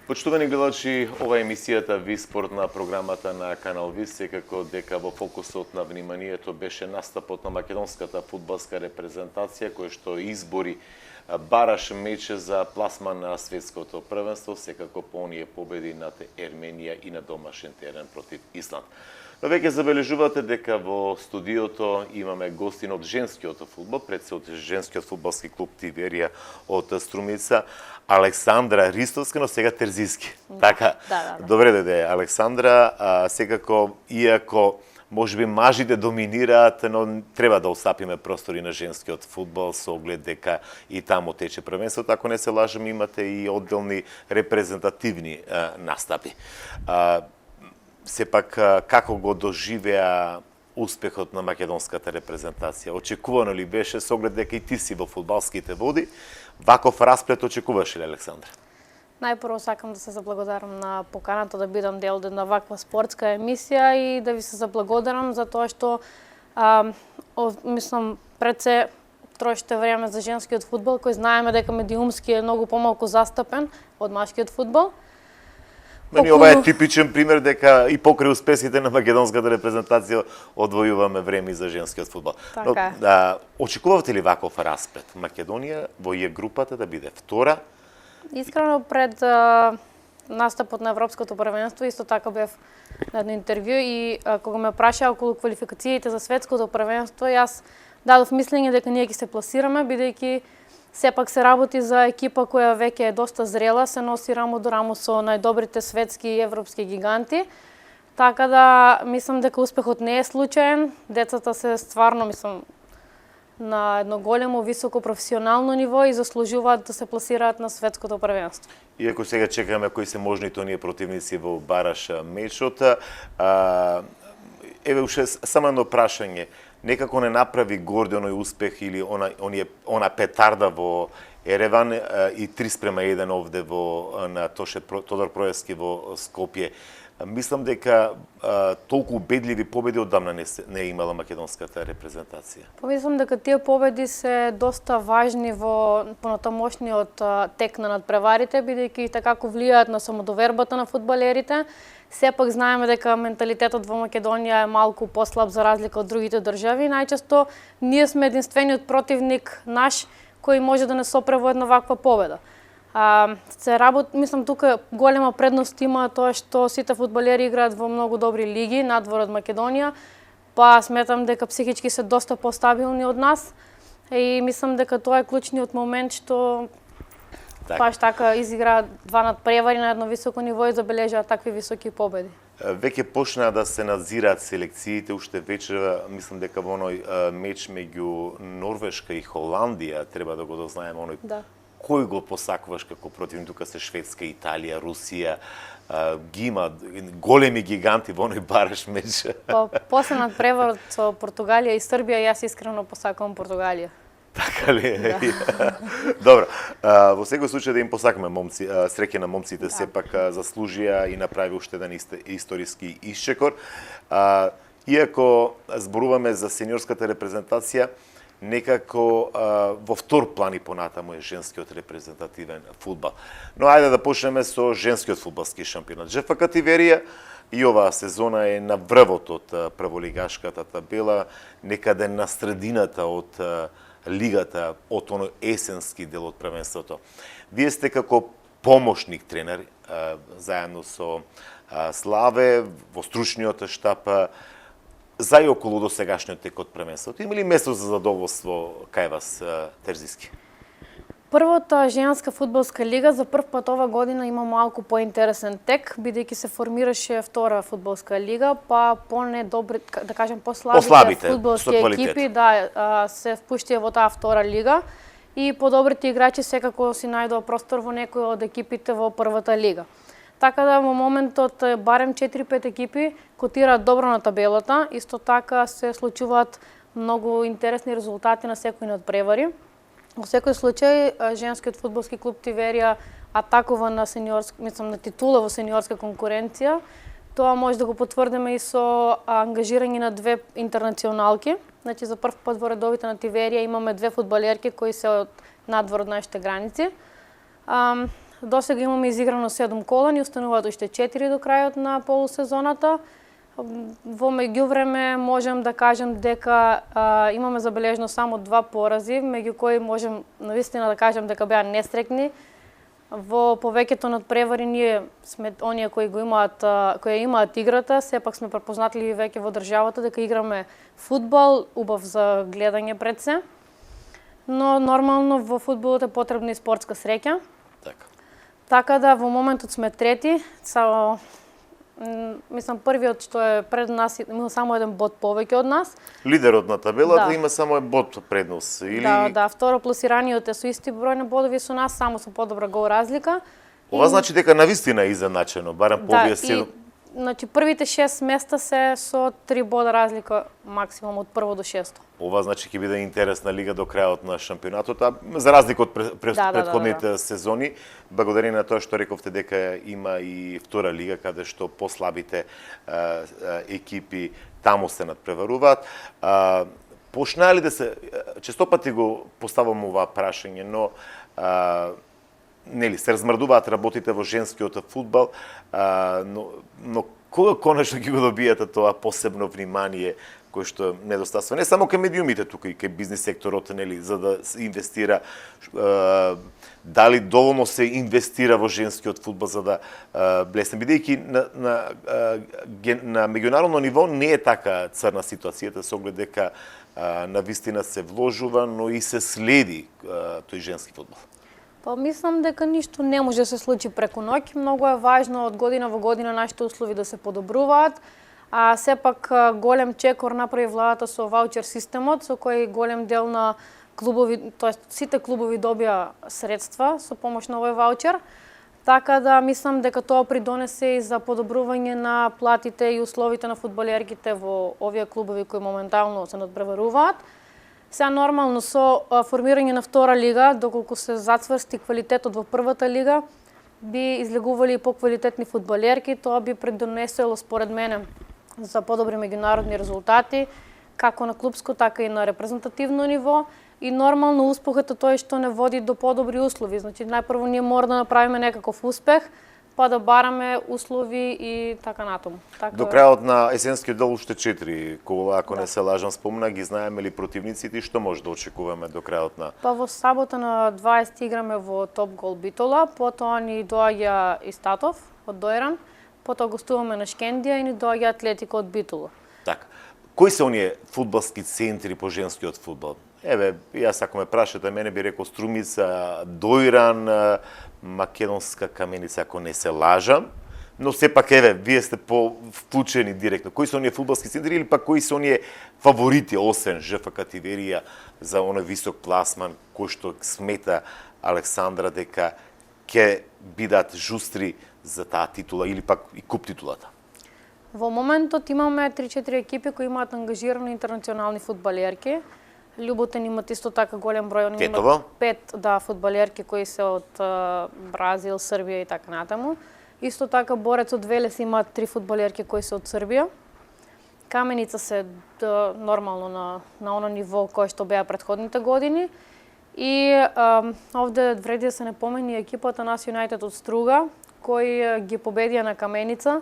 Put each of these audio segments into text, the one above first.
Почитувани гледачи, ова е емисијата ВИС спорт на програмата на Канал ВИС, секако дека во фокусот на вниманието беше настапот на македонската фудбалска репрезентација, која што избори бараш мече за пласман на светското првенство, секако по оние победи над Ерменија и на домашен терен против Исланд. Но веќе забележувате дека во студиото имаме гостин од женскиот фудбал, пред се од женскиот фудбалски клуб Тиверија од Струмица, Александра Ристовска, но сега Терзиски. Така, да. Добре дојде, Александра. Секако, иако можеби мажите доминираат, но треба да остапиме простори на женскиот фудбал со оглед дека и таму тече првенството. Ако не се лажам, имате и одделни репрезентативни настапи. Сепак, како го доживеа успехот на македонската репрезентација? Очекувано ли беше со оглед дека и ти си во фудбалските води? Ваков расплет очекуваш ли, Александра? Најпрво сакам да се заблагодарам на поканата да бидам дел од една ваква спортска емисија и да ви се заблагодарам за тоа што мислам пред се трошите време за женскиот фудбал, кој знаеме дека медиумски е многу помалку застапен од машкиот фудбал. Мени ова е типичен пример дека и покрај успесите на македонската репрезентација одвојуваме време за женскиот фудбал. Така. Но, очекувавте ли ваков расплет? Македонија во Е групата да биде втора? Искрено пред настапот на Европското првенство исто така бев на едно интервју и кога ме прашаа околу квалификациите за светското првенство, јас дадов мислење дека ние ќе се пласираме, бидејќи сепак се работи за екипа која веќе е доста зрела, се носи рамо до рамо со најдобрите светски и европски гиганти. Така да мислам дека успехот не е случаен. Децата се стварно, мислам, на едно големо, високо професионално ниво и заслужуваат да се пласираат на светското првенство. Иако сега чекаме кои се можните оние противници во бараш мечот, еве уште само едно прашање. Некако не направи горди оној успех или она петарда во Ереван и 3:1 овде на Тодор Проевски во Скопје. Мислам дека толку убедливи победи одамна не е имала македонската репрезентација. Помислам дека тие победи се доста важни во понатамошниот тек на надпреварите, бидејќи така влијаат на самодовербата на фудбалерите. Сепак знаеме дека менталитетот во Македонија е малку послаб за разлика од другите држави. Најчесто ние сме единствениот противник наш кој може да не сопре во една ваква победа. Мислам тука голема предност има тоа што сите фудбалери играат во многу добри лиги надвор од Македонија, па сметам дека психички се доста постабилни од нас и мислам дека тоа е клучниот момент што баш така изигра два надпревари на едно високо ниво и забележаа такви високи победи. Веќе почнаа да се надзираат селекциите, уште вечера, мислам дека во оној меч меѓу Норвешка и Холандија, треба да го дознаеме оној. Да. Кој го посакуваш како противник? Тука се Шведска, Италија, Русија, ги има големи гиганти во оној бараш меч. После надпреварот со Португалија и Србија, јас искрено посакувам Португалија. Така ли? Да. Добро. Во секој случај да им посакаме момци, среќа на момците, сепак заслужија и направи уште еден историски исчекор. Иако зборуваме за сениорската репрезентација, некако во втор план и понатаму е женскиот репрезентативен фудбал. Но ајде да почнеме со женскиот фудбалски шампионат. ЖФК Тиверија и оваа сезона е на врвот од прволигашката табела, некаде на средината од лигата, од оној есенски дел од првенството. Вие сте како помошник тренер, заедно со Славе, во стручниот штаб, за и околу до сегашниот тек од првенството. Има ли место за задоволство кај вас, Терзиски? Првата женска фудбалска лига за прв пат ова година има малку поинтересен тек, бидејќи се формираше втора фудбалска лига, па по-недобри, да кажем, послабите фудбалски екипи се впуштија во таа втора лига и подобрите играчи секако си најдоа простор во некои од екипите во првата лига. Така да во моментот барем 4-5 екипи котираат добро на табелата. Исто така се случуваат многу интересни резултати на секој надпревари. Во секој случај женскиот фудбалски клуб Тиверија атакува на на титула во сениорска конкуренција. Тоа може да го потврдиме и со ангажирање на 2 интернационалки. Значи за прв пат во редовите на Тиверија имаме 2 фудбалерки кои се од надвор од нашите граници. Досега имаме изиграно 7 кола, ни остануваат уште 4 до крајот на полусезоната. Во меѓувреме можем да кажем дека имаме забележено само 2 порази, меѓу кои можем навистина да кажем дека беа несреќни. Во повеќето надпревари ние сме оние кои имаат играта, сепак сме препознатливи веќе во државата дека играме фудбал, убав за гледање пред се. Но нормално во фудбалот е потребна и спортска среќа. Така да во моментот сме трети, мислам првиот што е пред нас има само 1 бод повеќе од нас. Лидерот на табелата има само 1 бод предност или Да, второ пласираниот е со исти број на бодови со нас, само со подобра гол разлика. Ова значи дека навистина е изначено, барем по овие 7. Значи првите 6 места се со 3 бода разлика максимум од прво до 6. Ова значи ќе биде интересна лига до крајот на шампионатот, за разлика од претходните сезони, благодарение на тоа што рековте дека има и втора лига каде што послабите екипи таму се надпреваруваат. Почнаа ли да се, честопати го поставам ова прашање, но нели се размрдуваат работите во женскиот фудбал, но кога конечно ќе го добиете тоа посебно внимание кој што недостасува не само кај медиумите тука и кај бизнис секторот, нели, за да се инвестира, дали доволно се инвестира во женскиот фудбал за да блесне, бидејќи на меѓународно ниво не е така црна ситуацијата со оглед дека навистина се вложува, но и се следи тој женски фудбал. Па мислам дека ништо не може да се случи преку ноќ. Многу е важно од година во година нашите услови да се подобруваат. Сепак голем чекор направи владата со ваучер системот, со кој голем дел на клубови, тоест сите клубови добија средства со помош на овој ваучер. Така да мислам дека тоа придонесе и за подобрување на платите и условите на фудбалерките во овие клубови кои моментално се надпреваруваат. Сега нормално со формирање на втора лига, доколку се зацврсти квалитетот во првата лига, би излегували и поквалитетни фудбалерки, тоа би придонесело според мене за подобри меѓународни резултати, како на клубско, така и на репрезентативно ниво. И нормално успехот е тој што не води до подобри услови. Значи најпрво ние мора да направиме некаков успех, па да бараме услови и така натаму. До крајот на есенскиот дел уште 4 кола, ако не се лажам, спомна, ги знаеме ли противниците и што може да очекуваме до крајот на? Па во сабота на 20 играме во Топ Гол Битола, потоа ни доаѓа Истатов од Дојран, потоа гостуваме на Шкендија и ни доаѓа Атлетико од Битола. Така. Кои се оние фудбалски центри по женскиот фудбал? Еве, јас ако ме прашате, мене би рекол Струмица, Дојран, Македонска Каменица, ако не се лажам, но сепак еве, вие сте по-вклучени директно. Кои се оние фудбалски центри или пак кои се оние фаворити, освен ЖФК Тиверија, за оној висок пласман кој што смета Александра дека ќе бидат жустри за таа титула или пак и куп титулата? Во моментот имаме 3-4 екипи кои имаат ангажирани интернационални фудбалерки. Љуботен имат исто така голем број, они имат 5 фудбалерки кои се од Бразил, Србија и така натаму. Исто така Борец од Велес имаат 3 фудбалерки кои се од Србија. Каменица се нормално на оно ниво кое што беа претходните години. И овде вреди да се не помени екипата Нас Юнајтед од Струга, кои ги победија на Каменица.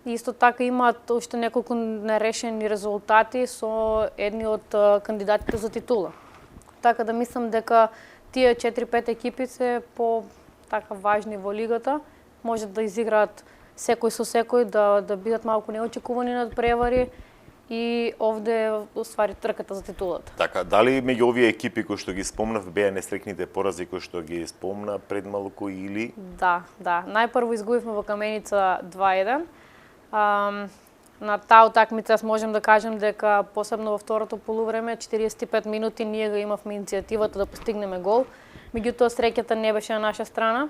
И исто така имаат уште неколку нерешени резултати со едни од кандидатите за титула. Така да мислам дека тие 4-5 екипи се по така важни во лигата, можат да изиграат секој со секој, да бидат малку неочекувани надпревари и овде уствари трката за титулата. Така, дали меѓу овие екипи кои што ги спомнав беа несреќните порази кои што ги спомна пред малку или? Да. Најпрво изгубивме во Каменица 2-1. На таа утакмица јас можем да кажем дека посебно во второто полувреме 45 минути ние го имавме иницијативата да постигнеме гол. Меѓутоа среќата не беше на наша страна.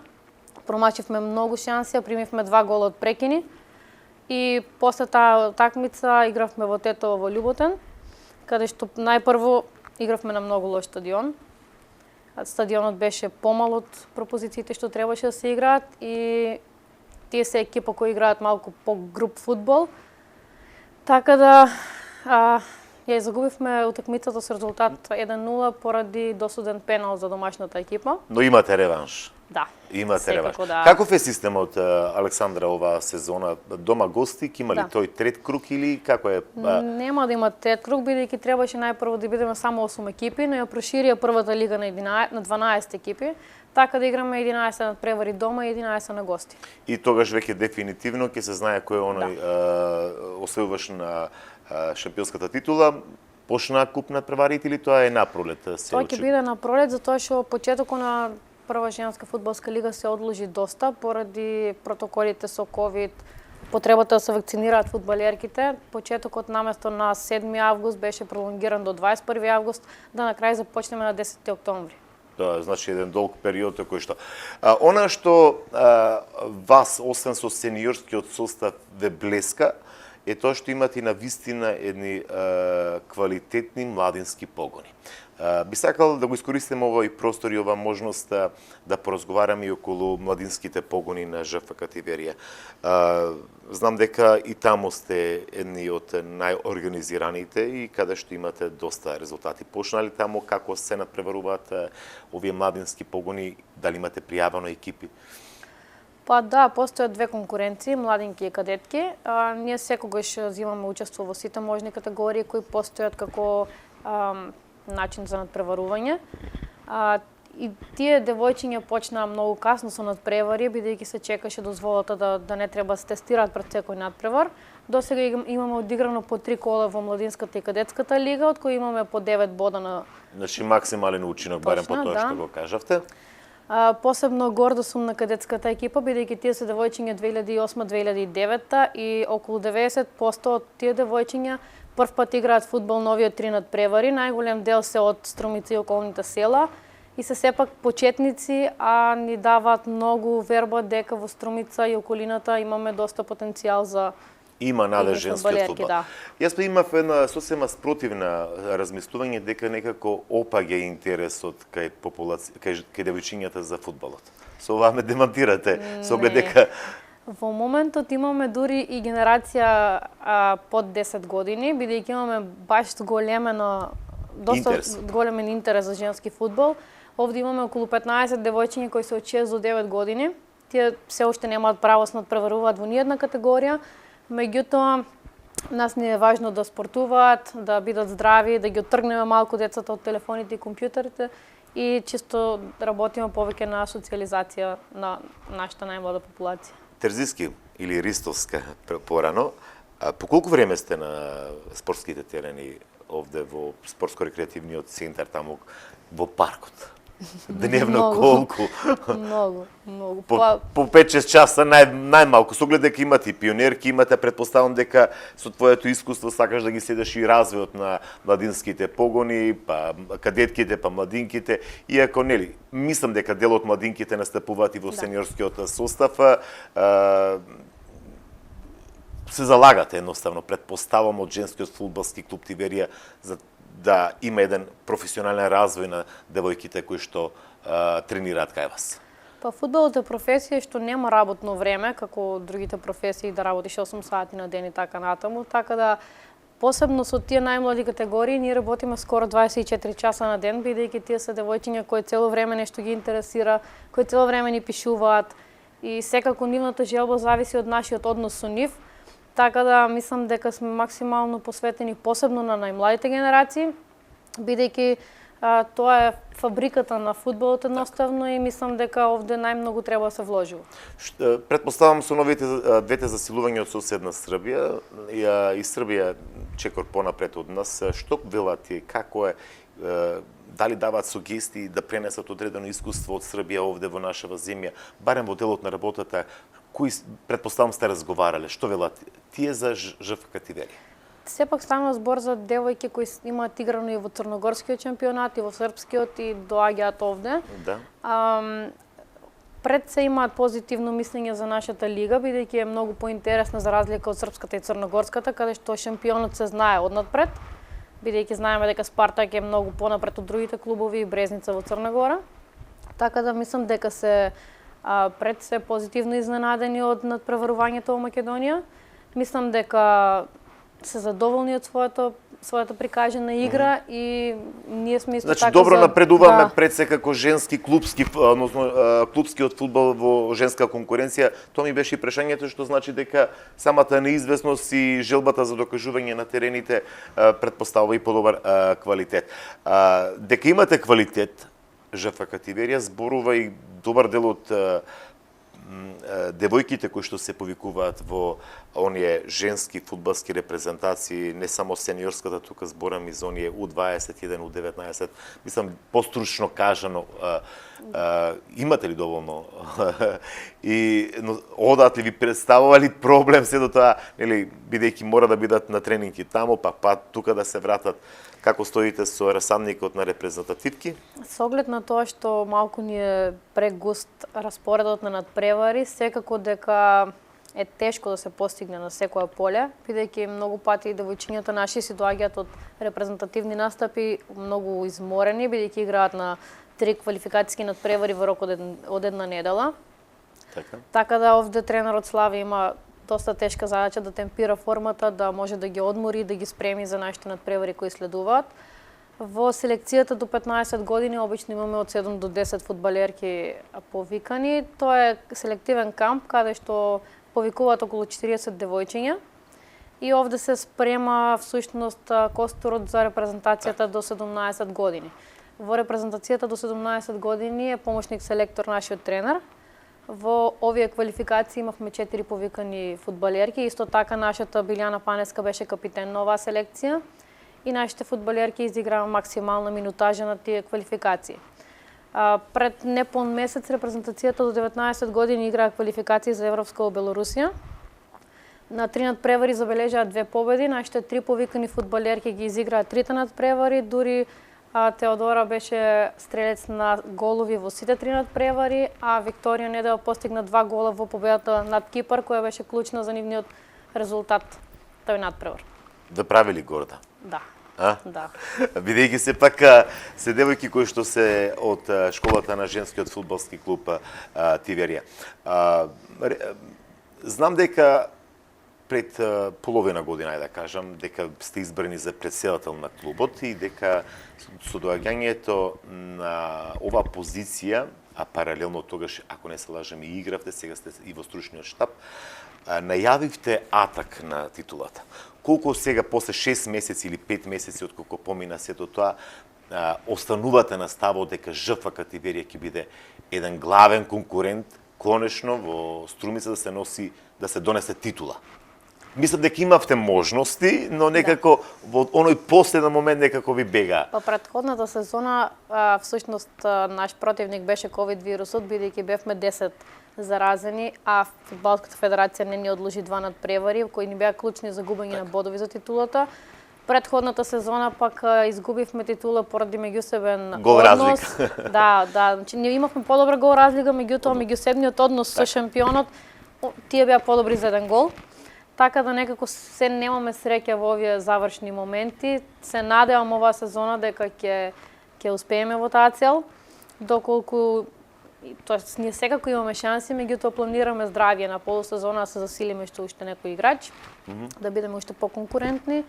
Промачивме многу шанси, примивме 2 гола од прекини. И после таа такмица игравме во Тетово во Љуботен, каде што најпрво игравме на многу лош стадион. Стадионот беше помал од пропозициите што требаше да се играат и тие се екипа кои играат малку по-груп фудбал. Така да ја загубивме утакмицата со резултат 1:0 поради досуден пенал за домашната екипа. Но имате реванш. Да. Имате реванш. Да. Каков е системот, Александра, оваа сезона? Дома гости, има ли тој трет круг или како е? Нема да има трет круг, бидејќи требаше најпрво да бидеме само 8 екипи, но ја проширија првата лига на 12 екипи, така да играме 11 надпревари дома и 11 на гости. И тогаш веќе дефинитивно ќе се знае кој е оној освојуваш на шампионската титула. Почна куп надпреварите или тоа е напролет? Тоа ќе биде напролет, затоа што почетокот на прва женска фудбалска лига се одложи доста поради протоколите со ковид, потребата да се вакцинираат фудбалерките. Почетокот наместо на 7 август беше пролонгиран до 21 август, да на крај започнеме на 10 октомври. Да, значи еден долг период кој што. Она што вас, освен со сениорскиот состав, ве блеска, е тоа што имате на вистина едни квалитетни младински погони. Би сакал да го искористим овој простор и оваа можност да поразговараме и околу младинските погони на ЖФК Тиверија. Знам дека и таму сте едни од најорганизираните и каде што имате доста резултати. Почнали таму, како се надпреваруваат овие младински погони, дали имате пријавено екипи? Па да, постојат две конкуренции, младинки и кадетки. Ние секогаш земаме учество во сите можни категории кои постојат како начин за надпреварување. И тие девојчиња почнаа многу касно со надпревари, бидејќи се чекаше дозволата да не треба да се тестираат пред секој надпревар. До сега имаме одиграно по 3 кола во младинската и кадетската лига, од кои имаме по 9 бода на... Значи максимален учинок, барем по тоа што го кажавте. Посебно горда сум на кадетската екипа, бидејќи тие се девојчиња 2008-2009 и околу 90% од тие девојчиња прв пат играат фудбал на овие 3 надпревари. Најголем дел се од Струмица и околните села и се сепак почетници, а ни даваат многу верба дека во Струмица и околината имаме доста потенцијал за има наде женскиот фудбал. Да. Јас па имав една сосема спротивна размислување дека некако опаѓа интересот кај кај девојчињата за фудбалот. Со ова ме демантирате, со оглед дека во моментот имаме дури и генерација под 10 години, бидејќи имаме баш доста големен интерес за женски фудбал. Овде имаме околу 15 девојчиња кои се од 6 до 9 години. Тие се уште немаат право да надпреваруваат во ниедна категорија. Меѓутоа, нас ни е важно да спортуваат, да бидат здрави, да ги оттргнеме малку децата од телефоните и компјутерите и чисто работиме повеќе на социализација на нашата најмлада популација. Терзиски или Ристовска порано, по колку време сте на спортските терени овде во спортско-рекреативниот центар таму во паркот? Дневно колку? Многу. По 5-6 часа најмалку. Со оглед дека имате и пионерки, имате, предпоставам дека со твоето искуство сакаш да ги следиш и развојот на младинските погони, па кадетките, па младинките. Иако, нели, мислам дека дел од младинките настапуваат и во сениорскиот состав. Се залагате едноставно, предпоставам, од женскиот фудбалски клуб Тиверија за да има еден професионален развој на девојките кои што тренираат кај вас? Па фудбалот е професија што нема работно време, како другите професии да работиш 8 сати на ден и така натаму, така да посебно со тие најмлади категории ние работиме скоро 24 часа на ден, бидејќи тие се девојчиња кои цело време нешто ги интересира, кои цело време ни пишуваат и секако нивната желба зависи од нашиот однос со нив. Така да мислам дека сме максимално посветени посебно на најмладите генерации, бидејќи тоа е фабриката на фудбалот едноставно и мислам дека овде најмногу треба да се вложи. Предпоставам со новите двете засилувања од соседна Србија и Србија чекор понапред од нас, што велат тие, како е, дали даваат сугестии да пренесат одредено искуство од Србија овде во нашава земја, барем во делот на работата, кои предпоставам сте разговарале, што велат тие за ЖФК Тиверија? Сепак станува збор за девојки кои имаат играно и во црногорскиот шампионат и во српскиот и доаѓаат овде. Да. пред се имаат позитивно мислење за нашата лига, бидејќи е многу поинтересна за разлика од српската и црногорската, каде што шампионот се знае однапред, бидејќи знаеме дека Спартак е многу понапред од другите клубови и Брезница во Црна Гора. Така да мислам дека се пред се позитивно изненадени од надпреварувањето во Македонија. Мислам дека се задоволни од својата прикажена игра и ние сме исто Значи така добро напредуваме да. пред се како женски клубски, односно клубскиот фудбал во женска конкуренција. Тоа ми беше и прашањето, што значи дека самата неизвестност и желбата за докажување на терените претпоставува и подобар квалитет. Дека имате квалитет, ЖФК Тиверија зборува и добар дел од девојките кои што се повикуваат во оние женски фудбалски репрезентации, не само сениорската, тука зборам и за оние U21, U19, мислам постручно кажано, имате ли доволно и одат ли, ви представува ли проблем се до тоа, нели, бидејќи мора да бидат на тренинги таму, па тука да се вратат? Како стоите со расадникот на репрезентативки? Со оглед на тоа што малку ни е прегуст распоредот на надпревари, секако дека е тешко да се постигне на секое поле, бидејќи многу пати девојчињата наши си доаѓаат од репрезентативни настапи многу изморени, бидејќи играат на 3 квалификацијски надпревари во рок од една недела. Така да овде тренерот Слави има доста тешка задача да темпира формата, да може да ги одмори, да ги спреми за нашите надпревари кои следуваат. Во селекцијата до 15 години обично имаме од 7 до 10 фудбалерки повикани. Тоа е селективен камп каде што повикуваат околу 40 девојчиња. И овде се спрема всушност костурот за репрезентацијата до 17 години. Во репрезентацијата до 17 години е помошник селектор нашиот тренер. Во овие квалификации имавме 4 повикани фудбалерки, исто така нашата Билјана Панеска беше капитен на оваа селекција и нашите фудбалерки изиграа максимална минутажа на тие квалификации. Пред непон месец репрезентацијата до 19 години играа квалификации за Европска во Белорусија. На 3 надпревари забележаа 2 победи, нашите 3 повикани фудбалерки ги изиграа 3 надпревари, дури Теодора беше стрелец на голови во сите 3 надпревари, а Викторија Недела постигна 2 гола во победата над Кипар, која беше клучна за нивниот резултат тој надпревар. Да правили горда? Да. Да. Бидејќи се пак се девојки кои што се од школата на женскиот фудбалски клуб Тиверија. Знам дека пред половина година, да кажам, дека сте избрани за председател на клубот и дека со доаѓањето на оваа позиција, а паралелно тогаш, ако не се лажам, и игравте, сега сте и во стручниот штаб, најавивте атак на титулата. Колку сега, после 6 месеци или 5 месеци од колку помина сето тоа, останувате на ставот дека ЖФК Тиверија ќе биде еден главен конкурент, конечно, во Струмица да се донесе титула? Мислам дека имавте можности, но некако во оној последен момент некако ви бега. Па претходната сезона всушност наш противник беше ковид вирусот, бидејќи бевме 10 заразени, а Фудбалската федерација не ни одложи 2 надпревари кои ни беа клучни за губење на бодови за титулата. Предходната сезона пак изгубивме титула поради меѓусебен однос. Да, значи ние имавме подобра гол разлика, меѓутоа меѓусебниот однос со шампионот тие беа подобри за еден гол. Така да некако се немаме среќа во овие завршни моменти. Се надевам оваа сезона дека ќе успееме во таа цел, доколку тоест ние секако имаме шанси, меѓутоа планираме здравје на полусезона да се засилиме уште некој играч, да бидеме уште поконкурентни.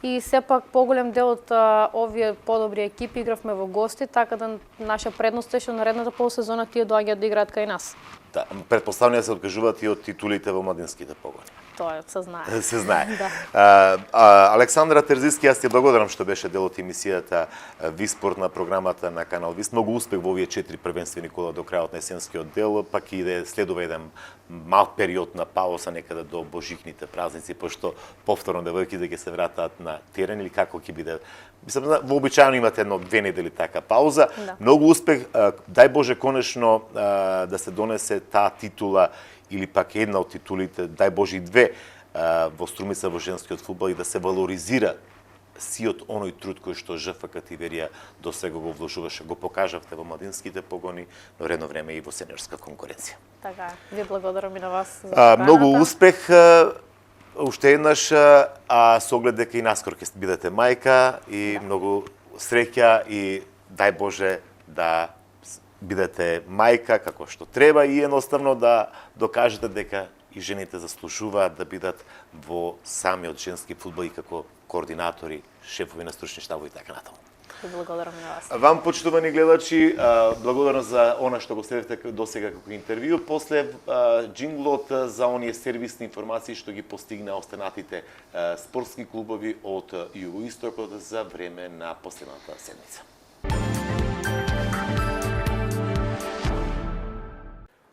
И сепак поголем дел од овие подобри екипи игравме во гости, така да наша предност е што наредната полусезона тие доаѓаат да играат кај нас. Да, претпоставувам да се откажуваат и од титулите во младинските погони. Тоа се знае. Се знае. Да. Александра Терзиски, јас ти благодарам што беше дел од емисијата Виспорт на програмата на Канал Вис. Многу успех во овие 4 првенствени кола до крајот на есенскиот дел, пак и да следува еден мал период на пауза некаде до божикните празници, пошто повторно девојки да ќе се вратат на терен или како ќе биде. Мислам, вообичаено имате 1-2 недели така пауза. Да. Многу успех, дај Боже конечно да се донесе таа титула или пак една од титулите, дај Боже и 2 во Струмица во женскиот фудбал и да се валоризира сиот оној труд кој што ЖФК Тиверија до сега го вложуваше, го покажавте во младинските погони, но редно време и во сениорска конкуренција. Така е. Ви благодарам и на вас за поканата. Многу успех уште еднаш, а со оглед дека и наскоро ќе бидете мајка и многу среќа и дај Боже да бидете мајка како што треба и едноставно да докажете дека и жените заслужуваат да бидат во самиот женски фудбал и како координатори, шефови на стручни штабови и така натаму. Благодарам на вас. Вам, почитувани гледачи, благодарам за она што го следите до сега како интервју. После джинглот за оние сервисни информации што ги постигна останатите спортски клубови од југоистокот за време на последната седмица.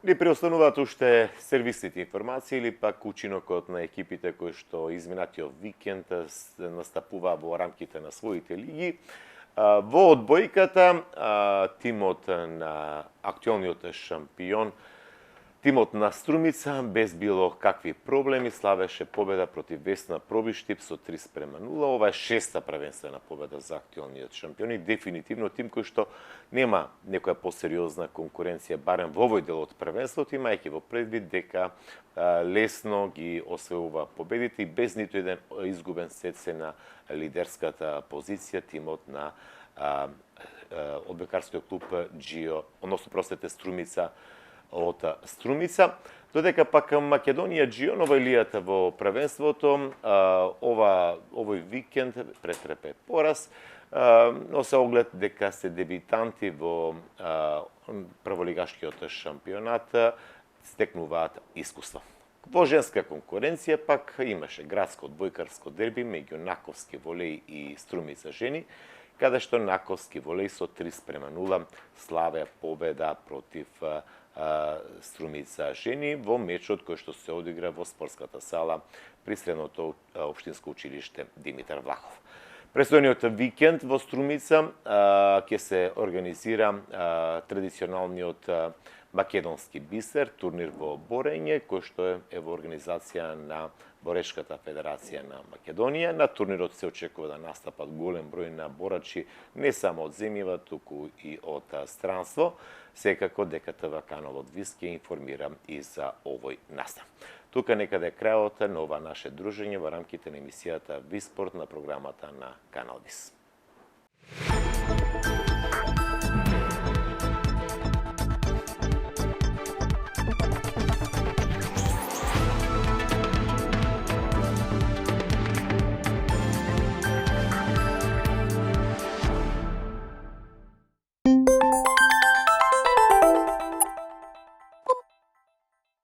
Ни преостануваат уште сервисните информации или пак учинокот на екипите кои што изминатиот викенд настапуваа во рамките на своите лиги. Во одбојката, тимот на актуелниот шампион, тимот на Струмица, без било какви проблеми, славеше победа против Весна Пробиштип со 3:0. Ова е шеста првенствена победа за актуелниот шампион и дефинитивно тим кој што нема некоја посериозна конкуренција, барем во овој дел од првенството, имајќи во предвид дека лесно ги освојува победите и без ниту еден изгубен сет се на лидерската позиција тимот на одбекарскиот клуб Џио, односно простете Струмица од Струмица, додека пак Македонија Џио новајлијата во првенството овој викенд претрпе пораз, но се оглед дека се дебитанти во прволигашкиот шампионат стекнуваат искуство. Во женска конкуренција пак имаше градско одбојкарско дерби меѓу Наковски волеј и Струмица жени, каде што Наковски волеј со 3:0 славе победа против Струмица жени во мечот кој што се одигра во спортската сала при средното општинско училиште Димитар Влахов. Престојниот викенд во Струмица ќе се организира традиционалниот македонски бисер, турнир во борење, кој што е во организација на Борешката федерација на Македонија. На турнирот се очекува да настапат голем број на борачи не само од земјава, туку и од странство. Секако дека ТВ каналот ВИС ќе информира и за овој настав. Тука некаде е крајот на ова наше дружење во рамките на емисијата ВИС Спорт на програмата на Канал ВИС.